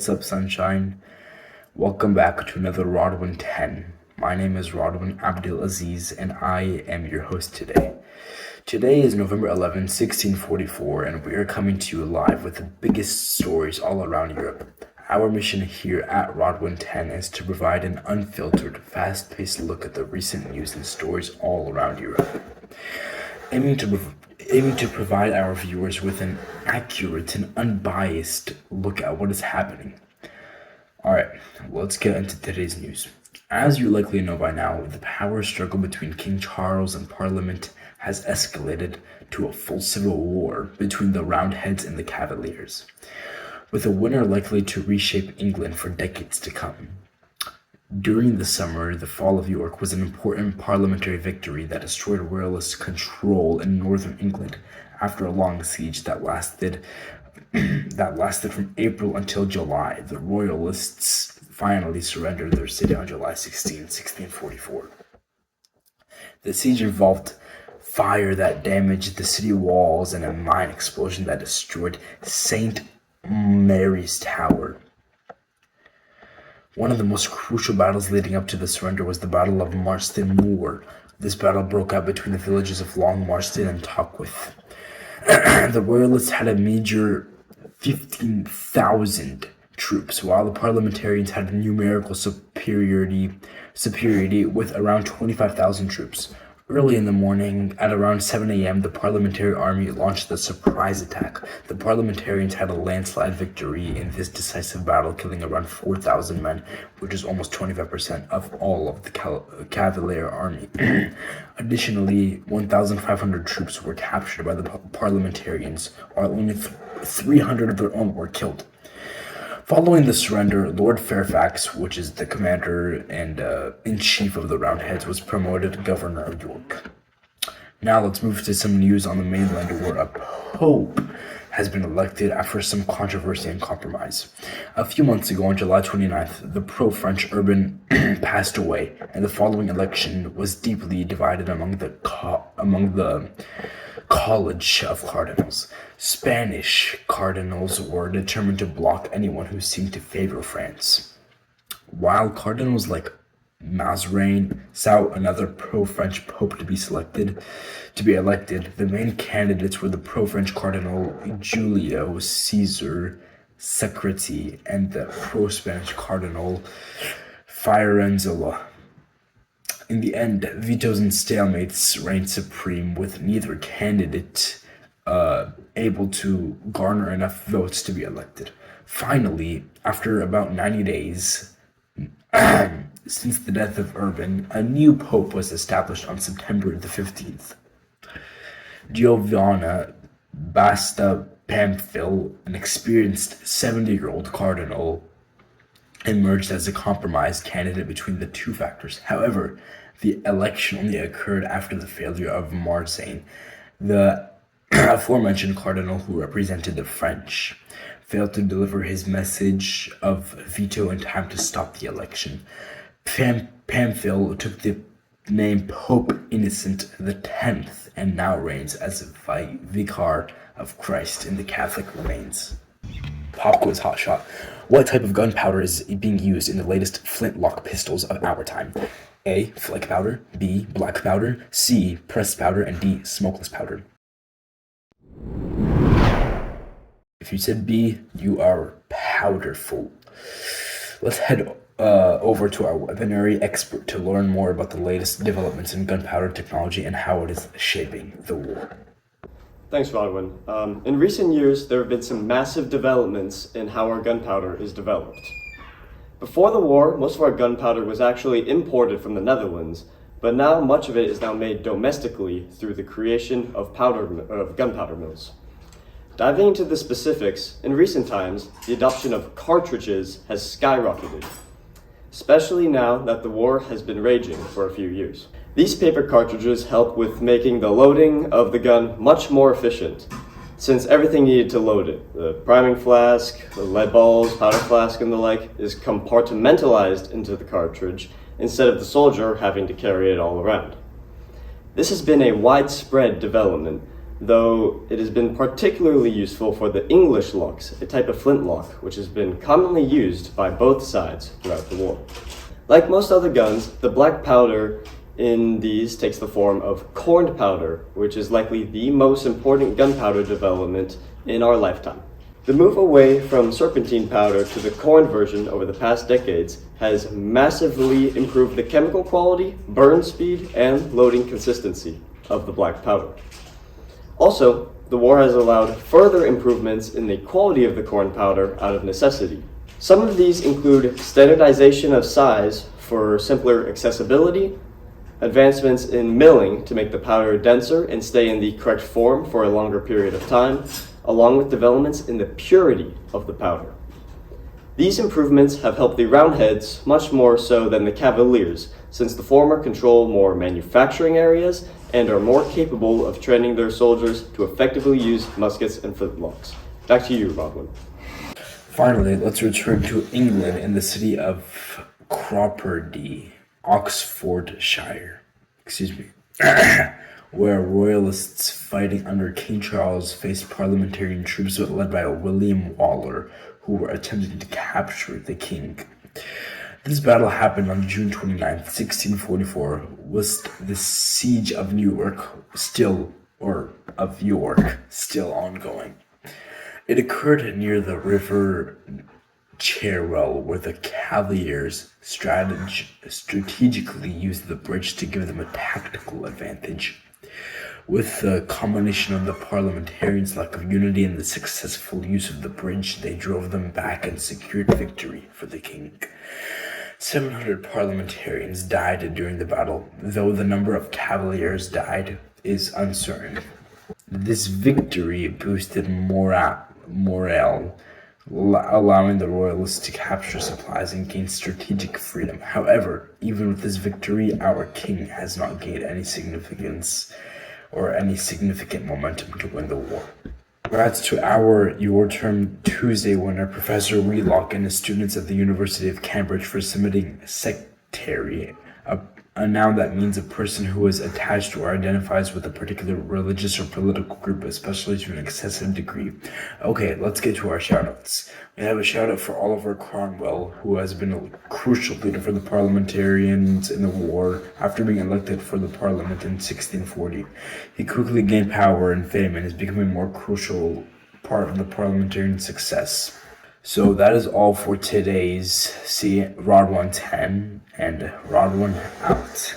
What's up, sunshine? Welcome back to another Rodwin 10. My name is Rodwin Abdul Aziz, and I am your host today. Today is November 11, 1644, and we are coming to you live with the biggest stories all around Europe. Our mission here at Rodwin 10 is to provide an unfiltered, fast-paced look at the recent news and stories all around Europe, aiming to provide our viewers with an accurate and unbiased look at what is happening. Alright, let's get into today's news. As you likely know by now, the power struggle between King Charles and Parliament has escalated to a full civil war between the Roundheads and the Cavaliers, with a winner likely to reshape England for decades to come. During the summer, the fall of York was an important parliamentary victory that destroyed Royalist control in northern England after a long siege that lasted from April until July. The Royalists finally surrendered their city on July 16, 1644. The siege involved fire that damaged the city walls and a mine explosion that destroyed St. Mary's Tower. One of the most crucial battles leading up to the surrender was the Battle of Marston Moor. This battle broke out between the villages of Long Marston and Tockwith. The Royalists had a major 15,000 troops, while the parliamentarians had a numerical superiority with around 25,000 troops. Early in the morning, at around 7 a.m., the parliamentary army launched a surprise attack. The parliamentarians had a landslide victory in this decisive battle, killing around 4,000 men, which is almost 25% of all of the Cavalier army. Additionally, 1,500 troops were captured by the parliamentarians, while only 300 of their own were killed. Following the surrender, Lord Fairfax, which is the commander and in-chief of the Roundheads, was promoted governor of York. Now let's move to some news on the mainland, where a pope has been elected after some controversy and compromise. A few months ago, on July 29th, the pro-French Urban passed away, and the following election was deeply divided among the College of Cardinals. Spanish cardinals were determined to block anyone who seemed to favor France, while cardinals like Mazarin sought another pro-French pope to be elected. The main candidates were the pro-French Cardinal Julio Cesar Secreti and the pro-Spanish Cardinal Firenzuola. In the end, vetoes and stalemates reigned supreme, with neither candidate able to garner enough votes to be elected. Finally, after about 90 days since the death of Urban, a new pope was established on September the 15th. Giovanna Basta Pamphil, an experienced 70-year-old cardinal, emerged as a compromise candidate between the two factors. However, the election only occurred after the failure of Mazarin. The aforementioned cardinal, who represented the French, failed to deliver his message of veto in time to stop the election. Pamphil took the name Pope Innocent X and now reigns as a vicar of Christ in the Catholic remains. Pop quiz hotshot. What type of gunpowder is being used in the latest flintlock pistols of our time? A. Flake powder, B. Black powder, C. Pressed powder, and D. Smokeless powder. If you said B, you are powderful. Let's head over to our weaponry expert to learn more about the latest developments in gunpowder technology and how it is shaping the war. Thanks, Rodwin. In recent years, there have been some massive developments in how our gunpowder is developed. Before the war, most of our gunpowder was actually imported from the Netherlands, but now much of it is now made domestically through the creation of gunpowder mills. Diving into the specifics, in recent times, the adoption of cartridges has skyrocketed, especially now that the war has been raging for a few years. These paper cartridges help with making the loading of the gun much more efficient, since everything needed to load it, the priming flask, the lead balls, powder flask, and the like, is compartmentalized into the cartridge instead of the soldier having to carry it all around. This has been a widespread development, though it has been particularly useful for the English locks, a type of flintlock which has been commonly used by both sides throughout the war. Like most other guns, the black powder in these takes the form of corned powder, which is likely the most important gunpowder development in our lifetime. The move away from serpentine powder to the corned version over the past decades has massively improved the chemical quality, burn speed, and loading consistency of the black powder. Also, the war has allowed further improvements in the quality of the corn powder out of necessity. Some of these include standardization of size for simpler accessibility, advancements in milling to make the powder denser and stay in the correct form for a longer period of time, along with developments in the purity of the powder. These improvements have helped the Roundheads much more so than the Cavaliers, since the former control more manufacturing areas and are more capable of training their soldiers to effectively use muskets and flintlocks. Back to you, Rodwin. Finally, let's return to England in the city of Cropredy, Oxfordshire, where royalists fighting under King Charles faced parliamentarian troops led by William Waller, who were attempting to capture the king. This battle happened on June 29th, 1644, with the siege of York still ongoing. It occurred near the River Cherwell, where the Cavaliers strategically used the bridge to give them a tactical advantage. With the combination of the parliamentarians' lack of unity and the successful use of the bridge, they drove them back and secured victory for the king. 700 parliamentarians died during the battle, though the number of Cavaliers died is uncertain. This victory boosted morale, allowing the royalists to capture supplies and gain strategic freedom. However, even with this victory, our king has not gained any significant momentum to win the war. Congrats to our Your Term Tuesday winner, Professor Wheelock, and his students at the University of Cambridge for submitting sectary, a noun that means a person who is attached or identifies with a particular religious or political group, especially to an excessive degree. Okay, let's get to our shoutouts. We have a shoutout for Oliver Cromwell, who has been a crucial leader for the parliamentarians in the war after being elected for the parliament in 1640. He quickly gained power and fame and is becoming a more crucial part of the parliamentarian success. So that is all for today's Rod 110 and Rod 1 out.